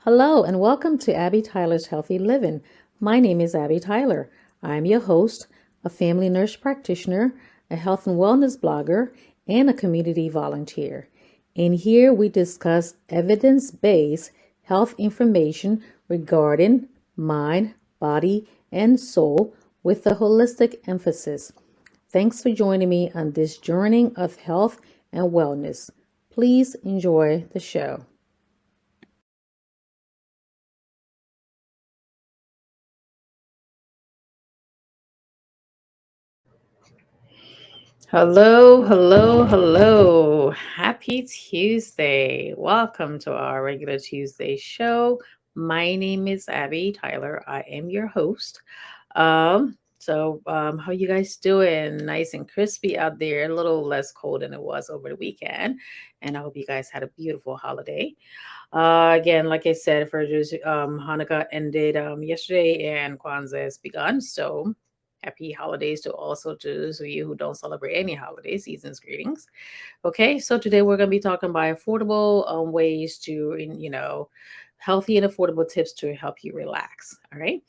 Hello, and welcome to Abby Tyler's Healthy Living. My name is Abby Tyler. I'm your host, a family nurse practitioner, a health and wellness blogger, and a community volunteer. In here, we discuss evidence based health information regarding mind, body, and soul with a holistic emphasis. Thanks for joining me on this journey of health and wellness. Please enjoy the show. Hello, hello, hello. Happy Tuesday. Welcome to our regular Tuesday show. My name is Abby Tyler. I am your host. How you guys doing? Nice and crispy out there. A little less cold than it was over the weekend. And I hope you guys had a beautiful holiday. Again, like I said, for those, Hanukkah ended yesterday and Kwanzaa has begun. So happy holidays to also to those of you who don't celebrate any holiday seasons. Greetings. Okay, so today we're going to be talking about affordable ways to, healthy and affordable tips to help you relax. All right.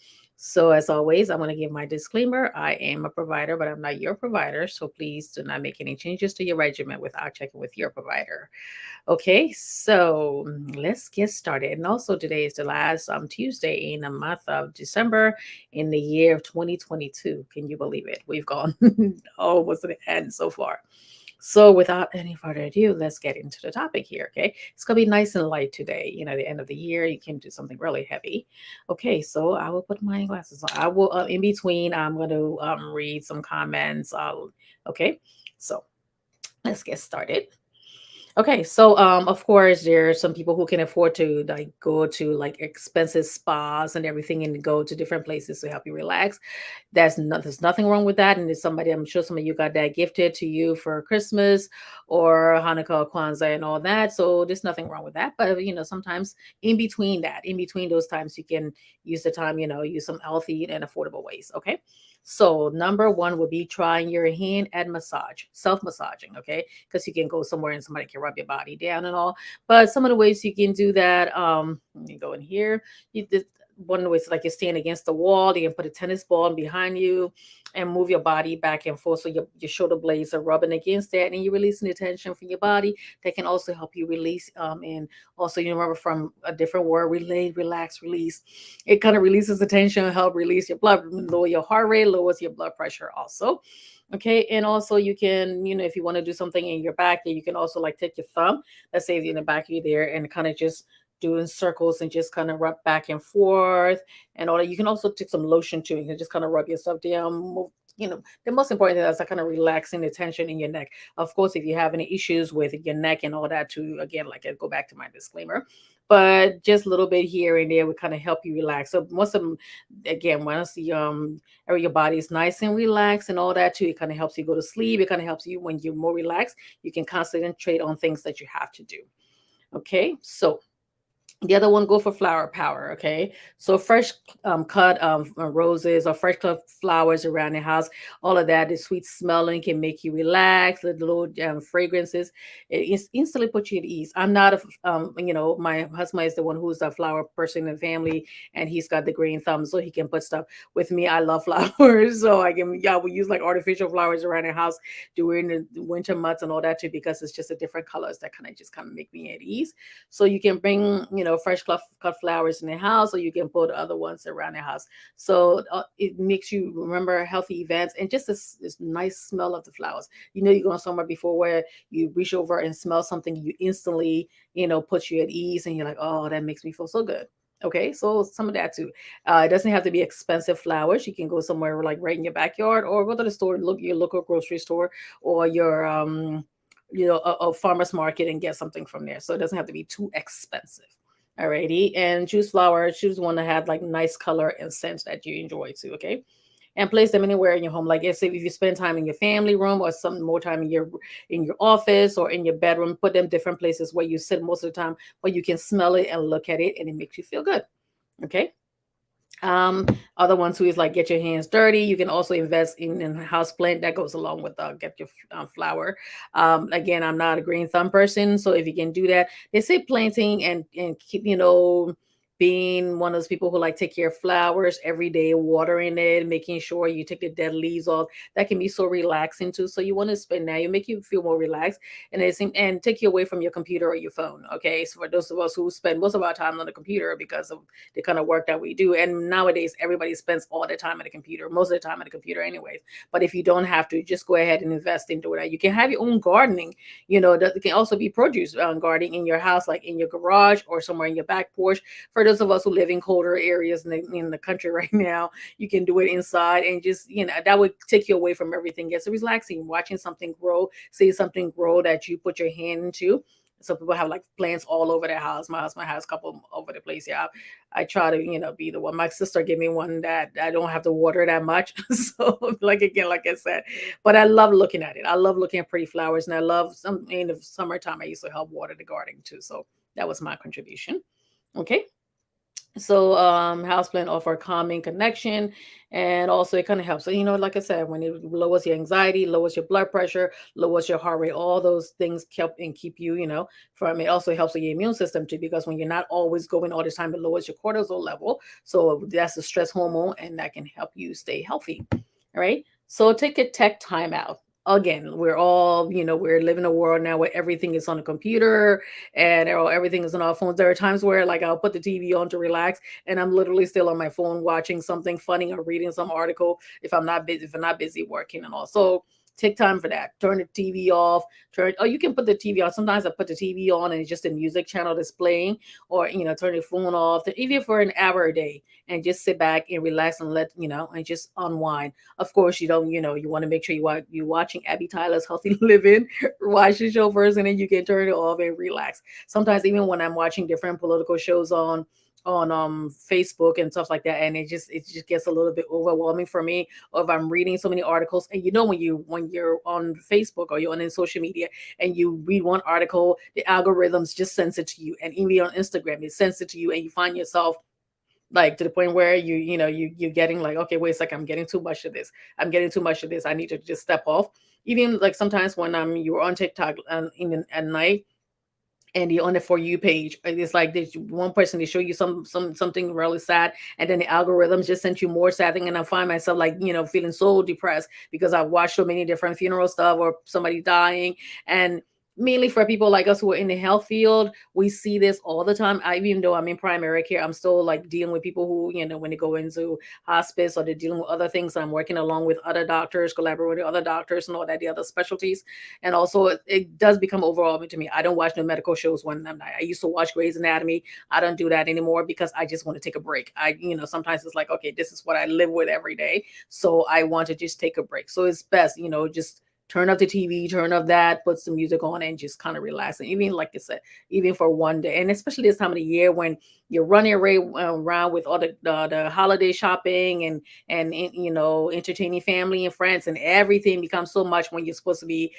So, as always, I'm going to give my disclaimer. I am a provider, but I'm not your provider. So, please do not make any changes to your regimen without checking with your provider. Okay, so let's get started. And also, today is the last Tuesday in the month of December in the year of 2022. Can you believe it? We've gone almost to the end so far. So, without any further ado, let's get into the topic here. Okay, it's gonna be nice and light today. The end of the year, you can do something really heavy. Okay, so I will put my glasses on. I will, in between, I'm going to read some comments. Okay, so let's get started. Okay, so of course there are some people who can afford to like go to like expensive spas and everything and go to different places to help you relax. There's nothing wrong with that. And there's somebody, I'm sure some of you got that gifted to you for Christmas or Hanukkah, Kwanzaa, and all that. So there's nothing wrong with that. But sometimes in between those times, you can use the time, use some healthy and affordable ways. Okay. So number one would be trying your hand at massage, self-massaging. Okay, because you can go somewhere and somebody can rub your body down and all. But some of the ways you can do that, let me go in here. You did one of the ways like you're standing against the wall, you can put a tennis ball behind you and move your body back and forth so your shoulder blades are rubbing against that and you're releasing the tension from your body. That can also help you release and also you remember from a different word, relay, relax, release. It kind of releases the tension, help release your blood, lower your heart rate, lowers your blood pressure also. Okay, and also you can, if you want to do something in your back, you can also like take your thumb, let's say in the back of you there, and kind of just doing circles and just kind of rub back and forth and all that. You can also take some lotion too. You can just kind of rub yourself down. Move, the most important thing is like kind of relaxing the tension in your neck. Of course, if you have any issues with your neck and all that too, again, like I go back to my disclaimer, but just a little bit here and there would kind of help you relax. So most of them, again, once your body is nice and relaxed and all that too, it kind of helps you go to sleep. It kind of helps you when you're more relaxed. You can concentrate on things that you have to do. Okay, so the other one, go for flower power. Okay, so fresh cut roses or fresh cut flowers around the house, all of that, the sweet smelling can make you relax. The little fragrances, instantly put you at ease. I'm not my husband is the one who's a flower person in the family, and he's got the green thumb, so he can put stuff. With me, I love flowers, so I can, yeah, we use like artificial flowers around the house during the winter months and all that too, because it's just a different colors that kind of make me at ease. So you can bring, fresh cut flowers in the house, or you can put other ones around the house. So it makes you remember healthy events and just this nice smell of the flowers. You're going somewhere before where you reach over and smell something, you instantly, puts you at ease, and you're like, oh, that makes me feel so good. Okay, so some of that too. It doesn't have to be expensive flowers. You can go somewhere like right in your backyard, or go to the store, look your local grocery store, or your a farmer's market and get something from there. So it doesn't have to be too expensive. Alrighty. And choose flowers. Choose one that had like nice color and scent that you enjoy too. Okay. And place them anywhere in your home. Like if you spend time in your family room or some more time in your office or in your bedroom, put them different places where you sit most of the time, where you can smell it and look at it and it makes you feel good. Okay. Um, Other ones who is like get your hands dirty. You can also invest in a house plant that goes along with get your flower. Again, I'm not a green thumb person, so if you can do that, they say planting and keep being one of those people who like take care of flowers every day, watering it, making sure you take the dead leaves off. That can be so relaxing too. So you want to spend now, you make you feel more relaxed, and take you away from your computer or your phone. Okay. So for those of us who spend most of our time on the computer because of the kind of work that we do. And nowadays everybody spends all the time at the computer, most of the time at the computer anyways. But if you don't have to, just go ahead and invest into that. You can have your own gardening, that can also be produce gardening in your house, like in your garage or somewhere in your back porch. For those of us who live in colder areas in the country right now, you can do it inside and just, that would take you away from everything. It's relaxing, watching something grow, see something grow that you put your hand into. So people have like plants all over their house. My husband has a couple over the place. Yeah, I try to, be the one. My sister gave me one that I don't have to water that much. So like again, like I said, but I love looking at it. I love looking at pretty flowers, and I love some in the summertime. I used to help water the garden too. So that was my contribution. Okay. So houseplant offer calming connection, and also it kind of helps. So like I said, when it lowers your anxiety, lowers your blood pressure, lowers your heart rate, all those things help and keep you, from it. Also helps with your immune system too, because when you're not always going all the time, it lowers your cortisol level. So that's the stress hormone, and that can help you stay healthy. All right. So take a tech time out. Again, we're all, we're living a world now where everything is on a computer and everything is on our phones. There are times where like I'll put the TV on to relax and I'm literally still on my phone watching something funny or reading some article if I'm not busy working and all. So take time for that. Turn the TV off. You can put the TV on. Sometimes I put the TV on and it's just a music channel that's playing, or turn your phone off, even for an hour a day, and just sit back and relax and and just unwind. Of course, you want to make sure you're watching Abby Tyler's Healthy Living. Watch the show first, and then you can turn it off and relax. Sometimes even when I'm watching different political shows on Facebook and stuff like that, and it just gets a little bit overwhelming for me. Or if I'm reading so many articles, and when you're on Facebook or you're on social media and you read one article, the algorithms just sends it to you, and even on Instagram it sends it to you, and you find yourself like to the point where you're getting like, okay, wait a second, I'm getting too much of this. I'm getting too much of this. I need to just step off. Even like sometimes when you're on TikTok at night and you're on the For You page, it's like there's one person, they show you something really sad, and then the algorithms just sent you more sad thing, and I find myself like feeling so depressed because I've watched so many different funeral stuff or somebody dying. And mainly for people like us who are in the health field, we see this all the time. Even though I'm in primary care, I'm still like dealing with people who, when they go into hospice or they're dealing with other things. I'm working along with other doctors, collaborating with other doctors and all that, the other specialties. And also it does become overwhelming to me. I don't watch no medical shows when I used to watch Grey's Anatomy. I don't do that anymore because I just want to take a break. Sometimes it's like, okay, this is what I live with every day. So I want to just take a break. So it's best, just turn off the TV, turn off that, put some music on, and just kind of relax. And even like I said, even for one day, and especially this time of the year when you're running around with all the holiday shopping and entertaining family and friends, and everything becomes so much when you're supposed to be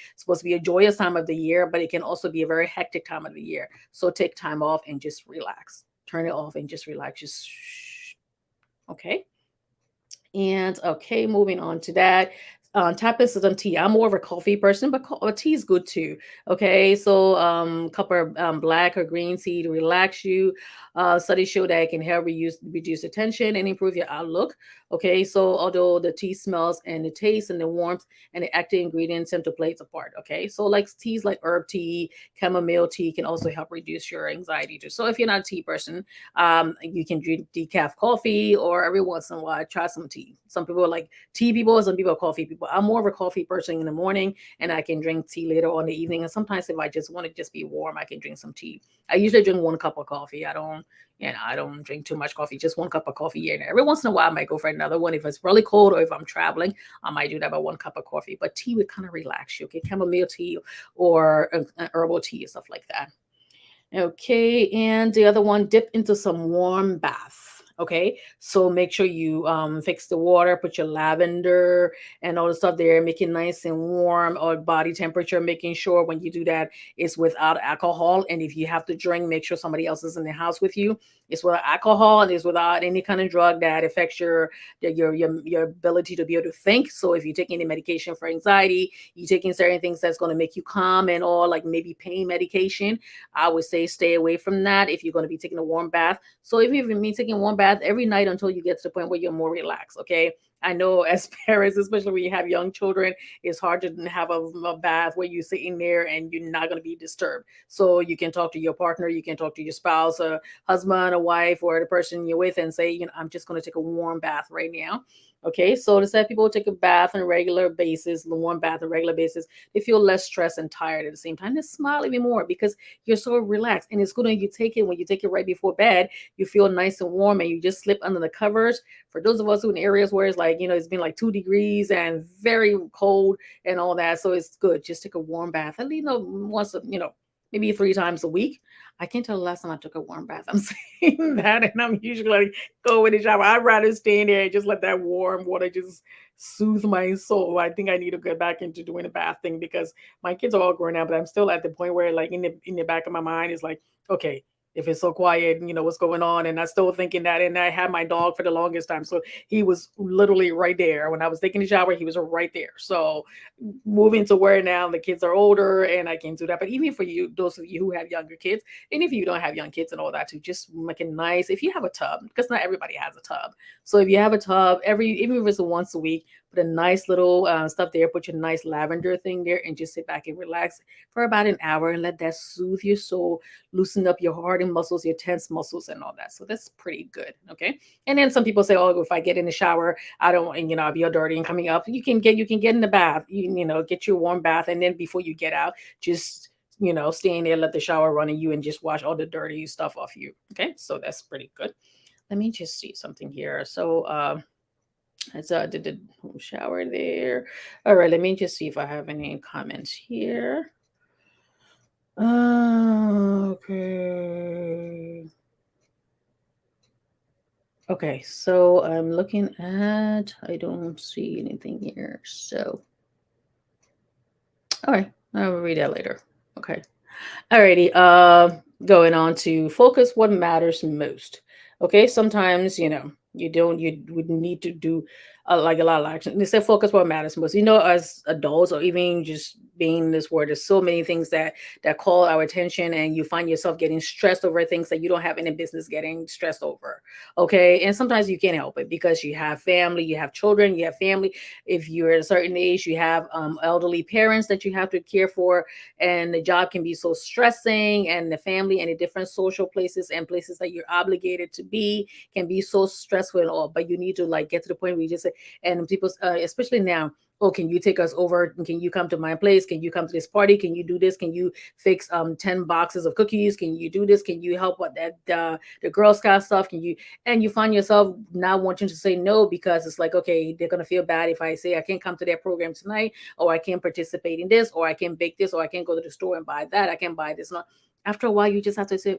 a joyous time of the year, but it can also be a very hectic time of the year. So take time off and just relax. Turn it off and just relax. Just shh. Okay. And okay, moving on to that. Tapas is on tea. I'm more of a coffee person, but tea is good too. Okay, so cup of black or green tea to relax you. Studies show that it can help reduce the tension and improve your outlook. Okay, so although the tea smells and the taste and the warmth and the active ingredients tend to play its part. Okay, so like teas like herb tea, chamomile tea can also help reduce your anxiety too. So if you're not a tea person, you can drink decaf coffee, or every once in a while try some tea. Some people are like tea people, some people are coffee people. I'm more of a coffee person in the morning, and I can drink tea later on in the evening. And sometimes if I just want to just be warm, I can drink some tea. I usually drink one cup of coffee. I don't drink too much coffee, just one cup of coffee here and there. Every once in a while, I might go for another one. If it's really cold or if I'm traveling, I might do that by one cup of coffee. But tea would kind of relax you, okay? Chamomile tea or herbal tea and stuff like that. Okay, and the other one, dip into some warm bath. Okay, so make sure you fix the water, put your lavender and all the stuff there, make it nice and warm, or body temperature, making sure when you do that it's without alcohol. And if you have to drink, make sure somebody else is in the house with you. It's without alcohol and it's without any kind of drug that affects your ability to be able to think. So if you take any medication for anxiety, you taking certain things that's going to make you calm and all, like maybe pain medication, I would say stay away from that if you're going to be taking a warm bath. So if you've been taking warm bath every night until you get to the point where you're more relaxed, okay? I know as parents, especially when you have young children, it's hard to have a bath where you're sitting there and you're not going to be disturbed. So you can talk to your partner, you can talk to your spouse, a husband, a wife, or the person you're with, and say, I'm just going to take a warm bath right now. Okay, so to say people take a bath on a regular basis, the warm bath on a regular basis, they feel less stressed and tired at the same time. They smile even more because you're so relaxed. And it's good when you take it right before bed, you feel nice and warm and you just slip under the covers. For those of us who in areas where it's like, it's been like 2 degrees and very cold and all that. So it's good. Just take a warm bath. At least, once, maybe 3 times a week. I can't tell the last time I took a warm bath. I'm saying that, and I'm usually like, go in the shower. I'd rather stay in there and just let that warm water just soothe my soul. I think I need to get back into doing the bath thing because my kids are all grown up, but I'm still at the point where, like, in the back of my mind is like, okay, if it's so quiet, what's going on, and I still thinking that. And I had my dog for the longest time, so he was literally right there when I was taking the shower. He was right there. So moving to where now the kids are older and I can do that. But even for you, those of you who have younger kids, and if you don't have young kids and all that too, just make it nice. If you have a tub, because not everybody has a tub. So if you have a tub, even if it's once a week, put a nice little stuff there, put your nice lavender thing there, and just sit back and relax for about an hour and let that soothe your soul, loosen up your heart and muscles, your tense muscles, and all that. So that's pretty good. Okay. And then some people say, oh, if I get in the shower, I don't, and I'll be all dirty and coming up. You can get in the bath, get your warm bath, and then before you get out, just stay in there, let the shower run on you, and just wash all the dirty stuff off you. Okay, so that's pretty good. Let me just see something here. So I did the shower there. All right, let me just see if I have any comments here. Okay. Okay, so I'm looking at, I don't see anything here. So, all right, I'll read that later. Okay. Alrighty. Going on to focus what matters most. Okay, sometimes you would need to do like a lot of action. They say focus what matters most. As adults, or even just being in this world, there's so many things that call our attention, and you find yourself getting stressed over things that you don't have any business getting stressed over. Okay, and sometimes you can't help it because you have family, you have children, you have family. If you're at a certain age, you have elderly parents that you have to care for, and the job can be so stressing, and the family and the different social places and places that you're obligated to be can be so stressful and all. But you need to like get to the point where you just say, and people, especially now, oh, can you take us over? Can you come to my place? Can you come to this party? Can you do this? Can you fix 10 boxes of cookies? Can you do this? Can you help with that the Girl Scout stuff? Can you? And you find yourself not wanting to say no because it's like, okay, they're gonna feel bad if I say I can't come to their program tonight, or I can't participate in this, or I can't bake this, or I can't go to the store and buy that. I can't buy this. Not after a while, you just have to say,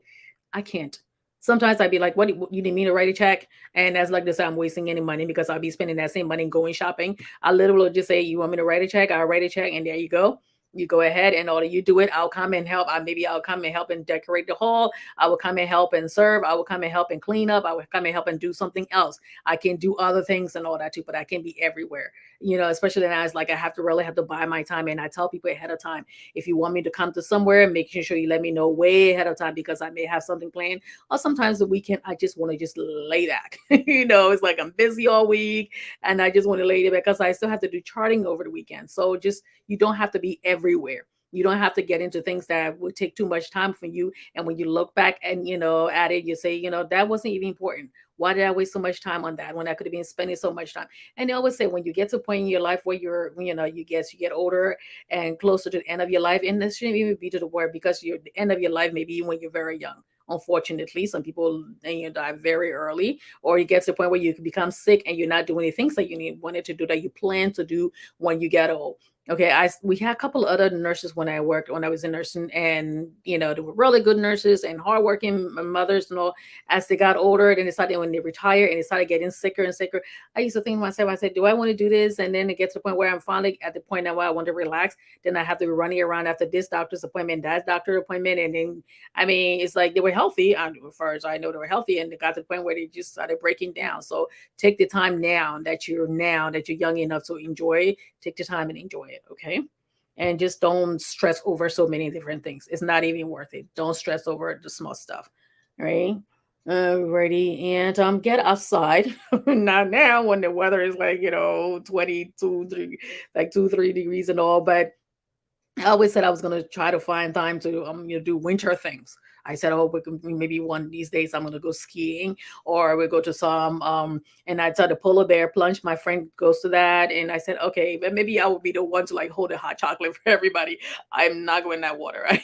I can't. Sometimes I'd be like, what, you didn't mean to write a check? And that's like this, I'm wasting any money because I'll be spending that same money going shopping. I literally just say, you want me to write a check? I'll write a check. And there you go. You go ahead, and all you do it. I'll come and help. I'll come and help and decorate the hall. I will come and help and serve. I will come and help and clean up. I will come and help and do something else. I can do other things and all that too, but I can be everywhere. Especially now it's like I have to really have to buy my time. And I tell people ahead of time, if you want me to come to somewhere, making sure you let me know way ahead of time because I may have something planned. Or sometimes the weekend, I just want to just lay back. It's like I'm busy all week and I just want to lay there because I still have to do charting over the weekend. So just, you don't have to be everywhere. You don't have to get into things that would take too much time from you. And when you look back and at it, you say, that wasn't even important. Why did I waste so much time on that when I could have been spending so much time? And they always say when you get to a point in your life where you get older and closer to the end of your life, and this shouldn't even be to the word because you're the end of your life, maybe when you're very young. Unfortunately, some people die very early, or you get to a point where you can become sick and you're not doing the things that you wanted to do that you plan to do when you get old. Okay, we had a couple of other nurses when I was in nursing, and they were really good nurses and hardworking mothers and all. As they got older, and decided when they retired and they started getting sicker and sicker, I used to think to myself, I said, "Do I want to do this?" And then it gets to the point where I'm finally at the point now where I want to relax. Then I have to be running around after this doctor's appointment, that doctor appointment, and then I mean, it's like they were healthy. As far as I know, they were healthy, and they got to the point where they just started breaking down. So take the time now that you're young enough to enjoy. Take the time and enjoy it, okay? And just don't stress over so many different things. It's not even worth it. Don't stress over the small stuff, right? Alrighty, and get outside. Not now when the weather is like 22, 3, like 2, 3 degrees and all, but I always said I was gonna try to find time to do winter things. I said, oh, maybe one of these days I'm gonna go skiing, or we go to some and I saw the polar bear plunge. My friend goes to that, and I said, okay, but maybe I will be the one to like hold a hot chocolate for everybody. I'm not going in that water. Right?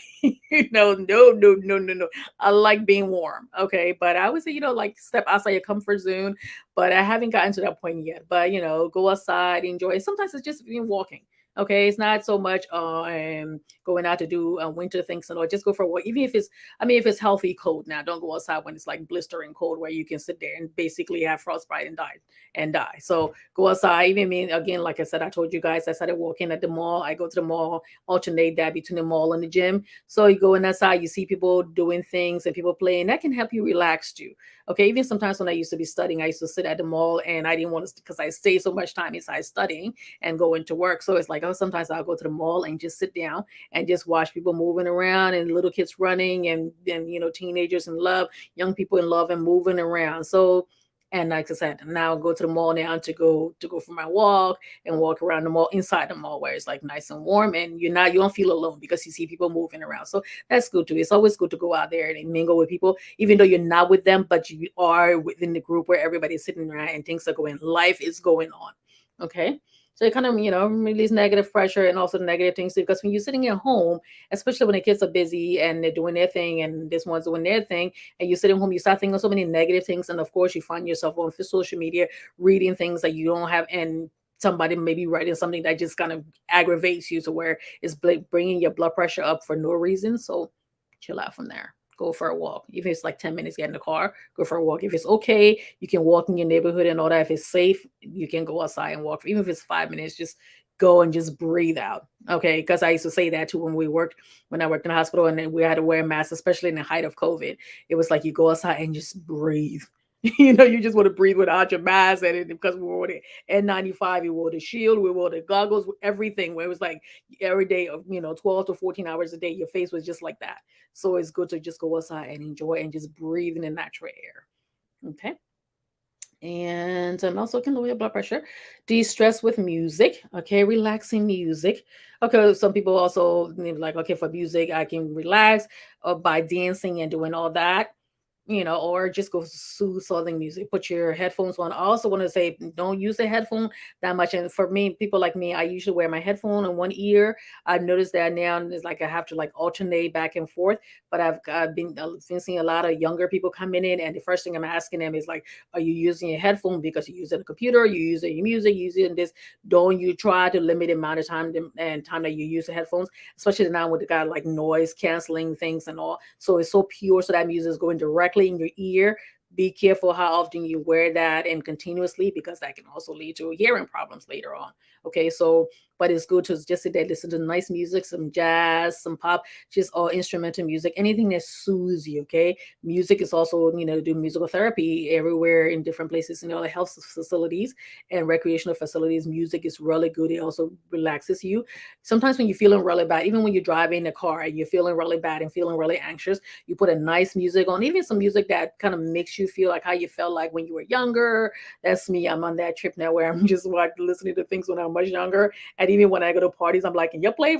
No, no, no, no, no, no. I like being warm. Okay, but I would say like step outside your comfort zone, but I haven't gotten to that point yet. But go outside, enjoy it. Sometimes it's just even walking. Okay, it's not so much going out to do winter things and all. Just go for a walk, even if it's, I mean, if it's healthy cold. Now, don't go outside when it's like blistering cold, where you can sit there and basically have frostbite and die. So go outside. Even me again, like I said, I told you guys, I started walking at the mall. I go to the mall, alternate that between the mall and the gym. So you go in outside, you see people doing things and people playing. That can help you relax too. Okay, even sometimes when I used to be studying, I used to sit at the mall and I didn't want to because I stayed so much time inside studying and going to work. So it's like, oh, sometimes I'll go to the mall and just sit down and just watch people moving around and little kids running and teenagers in love, young people in love and moving around. So and like I said, now I go to the mall now to go for my walk and walk around the mall inside the mall where it's like nice and warm and you don't feel alone because you see people moving around. So that's good too. It's always good to go out there and mingle with people, even though you're not with them, but you are within the group where everybody's sitting around and things are going, life is going on. Okay. So it kind of, release negative pressure and also negative things too. Because when you're sitting at home, especially when the kids are busy and they're doing their thing and this one's doing their thing, and you're sitting home, you start thinking of so many negative things. And of course, you find yourself on social media reading things that you don't have, and somebody maybe writing something that just kind of aggravates you to where it's bringing your blood pressure up for no reason. So chill out from there. Go for a walk. Even if it's like 10 minutes, get in the car, go for a walk. If it's okay, you can walk in your neighborhood and all that. If it's safe, you can go outside and walk. Even if it's 5 minutes, just go and just breathe out. Okay. Because I used to say that too when I worked in the hospital and then we had to wear masks, especially in the height of COVID. It was like you go outside and just breathe. You just want to breathe without your mask. And because we wore the N95, we wore the shield, we wore the goggles, everything. Where it was like every day of 12 to 14 hours a day, your face was just like that. So it's good to just go outside and enjoy and just breathe in the natural air. Okay. And also can lower your blood pressure. De-stress with music. Okay, relaxing music. Okay, some people also like, okay, for music, I can relax by dancing and doing all that, or just go soothing music. Put your headphones on. I also want to say don't use the headphone that much. And for me, people like me, I usually wear my headphone in one ear. I've noticed that now it's like I have to like alternate back and forth. But I've been seeing a lot of younger people coming in, and the first thing I'm asking them is like, are you using your headphone because you're using a computer, you're using your music, you're using this? Don't you try to limit the amount of time that you use the headphones, especially now with the guy like noise canceling things and all. So it's so pure, so that music is going directly in your ear. Be careful how often you wear that and continuously, because that can also lead to hearing problems later on. Okay, so but it's good to just sit there, listen to nice music, some jazz, some pop, just all instrumental music, anything that soothes you. Okay, music is also do musical therapy everywhere in different places in all the health facilities and recreational facilities. Music is really good. It also relaxes you. Sometimes when you're feeling really bad, even when you're driving a car and you're feeling really bad and feeling really anxious, you put a nice music on, even some music that kind of makes you feel like how you felt like when you were younger. That's me. I'm on that trip now where I'm just like listening to things when I'm much younger. And even when I go to parties, I'm like, can you play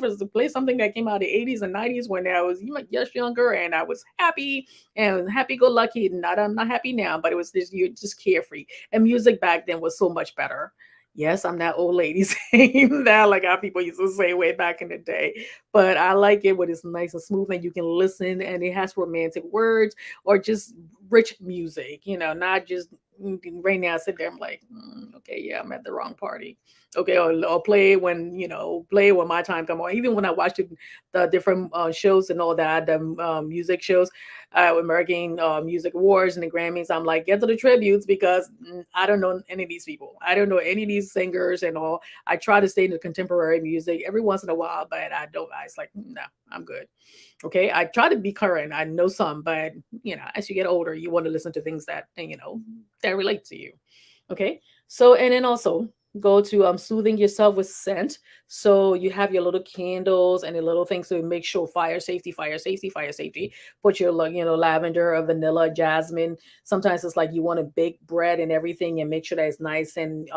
something that came out of the 80s and 90s when I was just younger and I was happy and happy go lucky. Not I'm not happy now, but it was just you're just carefree. And music back then was so much better. Yes, I'm that old lady saying that, like how people used to say way back in the day. But I like it when it's nice and smooth and you can listen and it has romantic words or just rich music, not just right now I sit there, I'm like, okay, yeah, I'm at the wrong party. Okay, or play when play when my time come on. Even when I watch the different shows and all that, the music shows, American Music Awards and the Grammys, I'm like, get to the tributes because I don't know any of these people. I don't know any of these singers and all. I try to stay in the contemporary music every once in a while, but I don't. I It's like, no, I'm good. Okay, I try to be current. I know some, but as you get older, you want to listen to things that that relate to you. Okay, so and then also go to soothing yourself with scent. So you have your little candles and the little things to make sure fire safety, fire safety, fire safety. Put your lavender or vanilla, jasmine. Sometimes it's like you want to bake bread and everything and make sure that it's nice and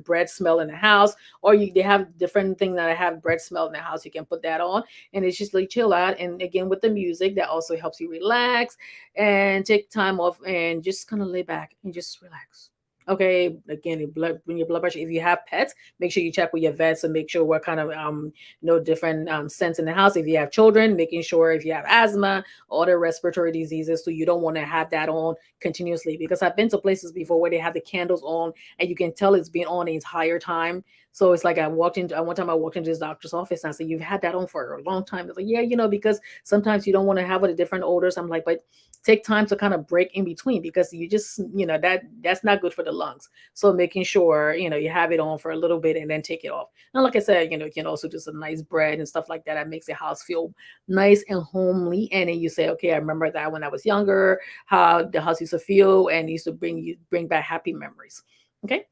bread smell in the house. Or they have different thing that have bread smell in the house. You can put that on and it's just like chill out. And again, with the music, that also helps you relax and take time off and just kind of lay back and just relax. Okay, again, when your blood pressure, if you have pets, make sure you check with your vets and make sure what kind of different scents in the house. If you have children, making sure if you have asthma or other respiratory diseases, so you don't want to have that on continuously. Because I've been to places before where they have the candles on and you can tell it's been on the entire time. So it's like one time I walked into this doctor's office and I said, "You've had that on for a long time." It's like, "Yeah, because sometimes you don't want to have all the different odors." I'm like, "But take time to kind of break in between because you just that's not good for the lungs." So making sure you have it on for a little bit and then take it off. And like I said, you can also do some nice bread and stuff like that. That makes the house feel nice and homely. And then you say, "Okay, I remember that when I was younger, how the house used to feel and used to bring back happy memories." Okay,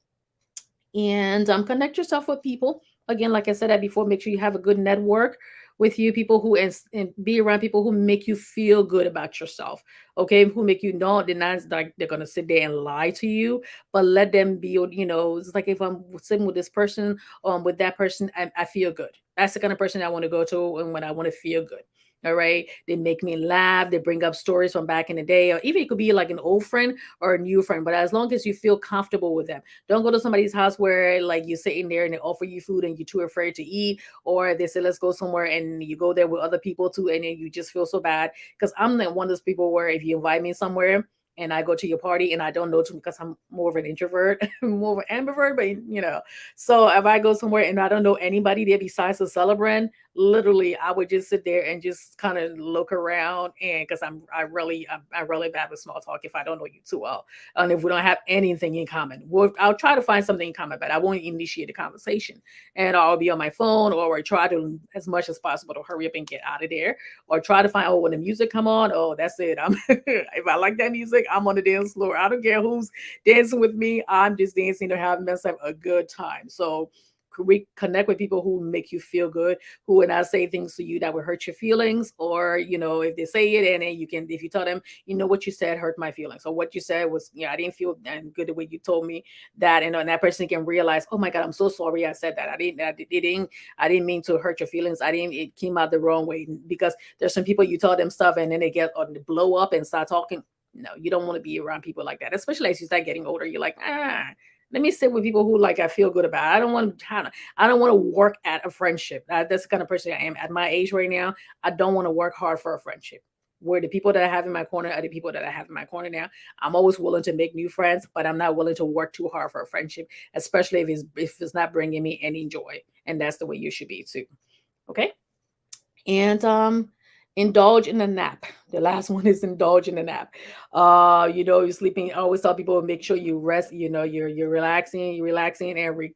and connect yourself with people. Again, like I said that before, make sure you have a good network with you, people who and be around people who make you feel good about yourself. Okay, who make you know they're not like they're gonna sit there and lie to you, but let them be. It's like if I'm sitting with this person, with that person, I feel good. That's the kind of person I want to go to, and when I want to feel good. All right, they make me laugh. They bring up stories from back in the day, or even it could be like an old friend or a new friend. But as long as you feel comfortable with them, don't go to somebody's house where like you're sitting there and they offer you food and you're too afraid to eat, or they say let's go somewhere and you go there with other people too, and then you just feel so bad. Because I'm not one of those people where if you invite me somewhere and I go to your party and I don't know too because I'm more of an introvert, more of an ambivert, but so if I go somewhere and I don't know anybody there besides the celebrant, literally I would just sit there and just kind of look around and because I'm really bad with small talk if I don't know you too well and if we don't have anything in common. I'll try to find something in common, but I won't initiate a conversation. And I'll be on my phone or I try to, as much as possible, to hurry up and get out of there. Or try to find, oh, when the music come on, oh, that's it. If I like that music, I'm on the dance floor. I don't care who's dancing with me. I'm just dancing to have myself a good time. So connect with people who make you feel good, who would not say things to you that would hurt your feelings, or if they say it and then if you tell them, what you said hurt my feelings, or what you said was, I didn't feel good the way you told me that, and that person can realize, oh my God, I'm so sorry I said that. I didn't mean to hurt your feelings. It came out the wrong way. Because there's some people you tell them stuff and then they get blow up and start talking. No, you don't want to be around people like that, especially as you start getting older. You're like, let me sit with people who like I feel good about. I don't want to work at a friendship. That's the kind of person I am at my age right now. I don't want to work hard for a friendship. Where the people that I have in my corner are the people that I have in my corner now. I'm always willing to make new friends, but I'm not willing to work too hard for a friendship, especially if it's not bringing me any joy. And that's the way you should be too. Okay. And indulge in a nap. The last one is indulge in a nap. You're sleeping. I always tell people make sure you rest. You're relaxing and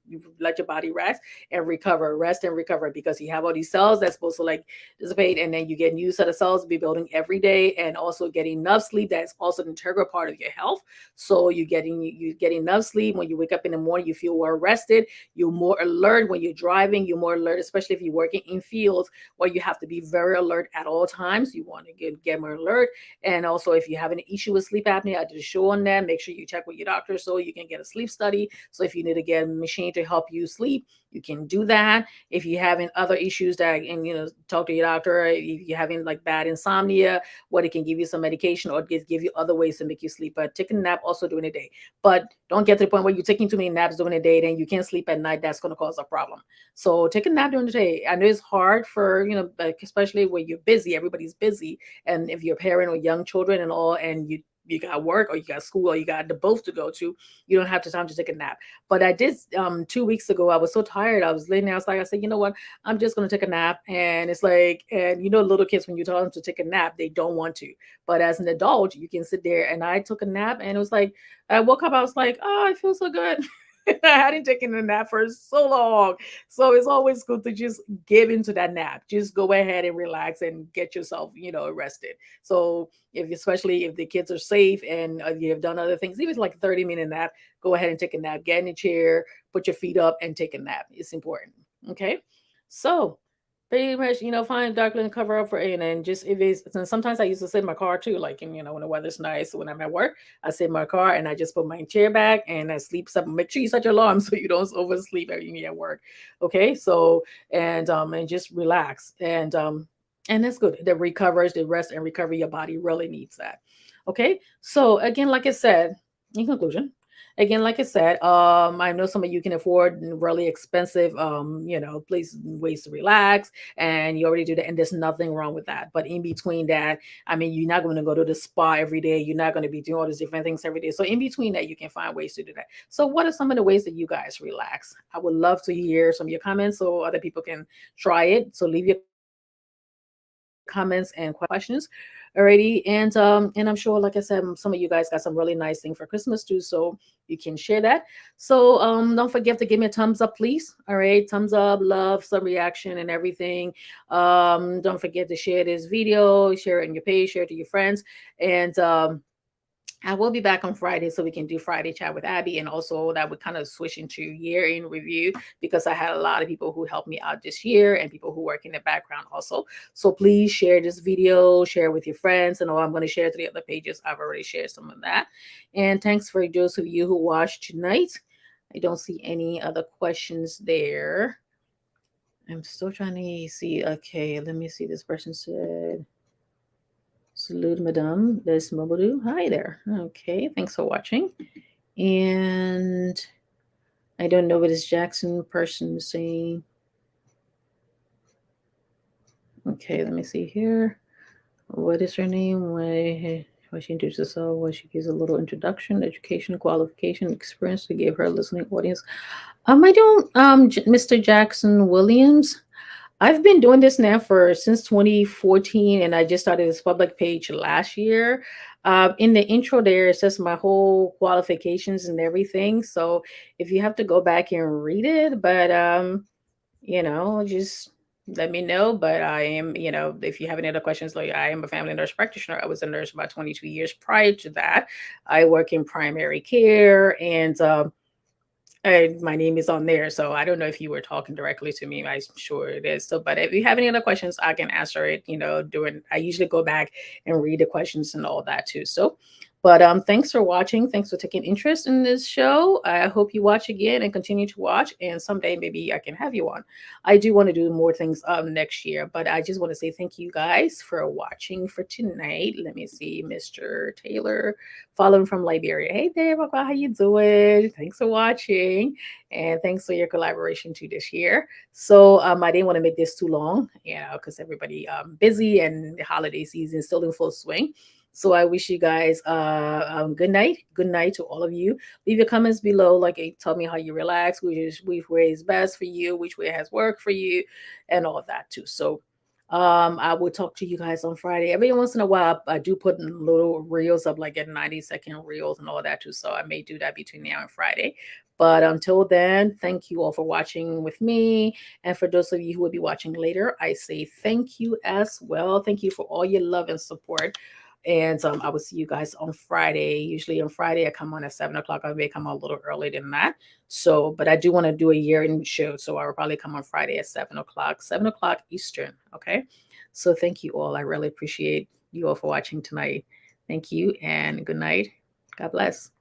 you let your body rest and recover, rest and recover, because you have all these cells that's supposed to like dissipate, and then you get new set of cells be building every day, and also getting enough sleep. That's also an integral part of your health. So you getting enough sleep. When you wake up in the morning, you feel well rested. You're more alert when you're driving. You're more alert, especially if you're working in fields where you have to be very alert at all times. You want to get more alert. And also, if you have an issue with sleep apnea, I did a show on that. Make sure you check with your doctor so you can get a sleep study. So if you need to get a machine to help you sleep, you can do that. If you're having other issues and talk to your doctor. If you're having like bad insomnia, what it can give you some medication or give you other ways to make you sleep. But take a nap also during the day. But don't get to the point where you're taking too many naps during the day, then you can't sleep at night. That's going to cause a problem. So take a nap during the day. I know it's hard for, like, especially when you're busy, everybody's busy. And if you're a parent or young children and all, and you got work or you got school or you got the both to go to, you don't have the time to take a nap. But I did 2 weeks ago. I was so tired. I was laying there. I was like, I said, you know what? I'm just gonna take a nap. And it's like, and little kids, when you tell them to take a nap, they don't want to. But as an adult, you can sit there. And I took a nap, and it was like, I woke up. I was like, oh, I feel so good. I hadn't taken a nap for so long. So it's always good to just give into that nap. Just go ahead and relax and get yourself, rested. So especially if the kids are safe and you have done other things, even like a 30-minute nap, go ahead and take a nap. Get in a chair, put your feet up, and take a nap. It's important. Okay. So pretty much, find darkly and cover up for and just if it's and sometimes I used to sit in my car too, like when the weather's nice, when I'm at work, I sit in my car and I just put my chair back and I sleep some. Make sure you set your alarm so you don't oversleep at work. Okay, so and just relax and that's good. The recovers, the rest and recovery, your body really needs that. Okay, so again, like I said, in conclusion, again, like I said, I know some of you can afford really expensive, places, ways to relax, and you already do that, and there's nothing wrong with that. But in between that, I mean, you're not going to go to the spa every day. You're not going to be doing all these different things every day. So in between that, you can find ways to do that. So what are some of the ways that you guys relax? I would love to hear some of your comments so other people can try it. So leave your comments and questions already, and I'm sure, like I said, some of you guys got some really nice thing for Christmas too, so you can share that. So don't forget to give me a thumbs up, please. All right, thumbs up, love, some reaction and everything. Don't forget to share this video, share it in your page, share it to your friends, and I will be back on Friday so we can do Friday chat with Abby. And also that would kind of switch into year in review because I had a lot of people who helped me out this year and people who work in the background also. So please share this video, share with your friends. And I'm going to share to the other pages. I've already shared some of that. And thanks for those of you who watched tonight. I don't see any other questions there. I'm still trying to see. Okay, let me see. This person said, salute, Madame Les Mobodu. Hi there. Okay, thanks for watching. And I don't know what this Jackson person is saying. Okay, let me see here. What is her name? Why she introduces herself? Why she gives a little introduction, education, qualification, experience to give her listening audience. I don't, Mr. Jackson Williams. I've been doing this now since 2014, and I just started this public page last year. In the intro, there it says my whole qualifications and everything. So if you have to go back and read it, but just let me know. But I am, if you have any other questions, like I am a family nurse practitioner. I was a nurse about 22 years prior to that. I work in primary care, and my name is on there. So I don't know if you were talking directly to me. I'm sure it is. So, but if you have any other questions, I can answer it, I usually go back and read the questions and all that too. So, but thanks for watching. Thanks for taking interest in this show. I hope you watch again and continue to watch. And someday maybe I can have you on. I do want to do more things next year, but I just want to say thank you guys for watching for tonight. Let me see, Mr. Taylor following from Liberia. Hey there, Papa, how you doing? Thanks for watching, and thanks for your collaboration too this year. So I didn't want to make this too long, because everybody busy and the holiday season is still in full swing. So I wish you guys good night. Good night to all of you. Leave your comments below, like tell me how you relax, which way is best for you, which way has worked for you, and all of that too. So I will talk to you guys on Friday. Every once in a while, I do put little reels up, like at 90-second reels and all that too. So I may do that between now and Friday. But until then, thank you all for watching with me. And for those of you who will be watching later, I say thank you as well. Thank you for all your love and support. And I will see you guys on Friday. Usually on Friday, I come on at 7 o'clock. I may come on a little earlier than that. So, but I do want to do a year-end show. So I will probably come on Friday at 7 o'clock Eastern. Okay. So thank you all. I really appreciate you all for watching tonight. Thank you and good night. God bless.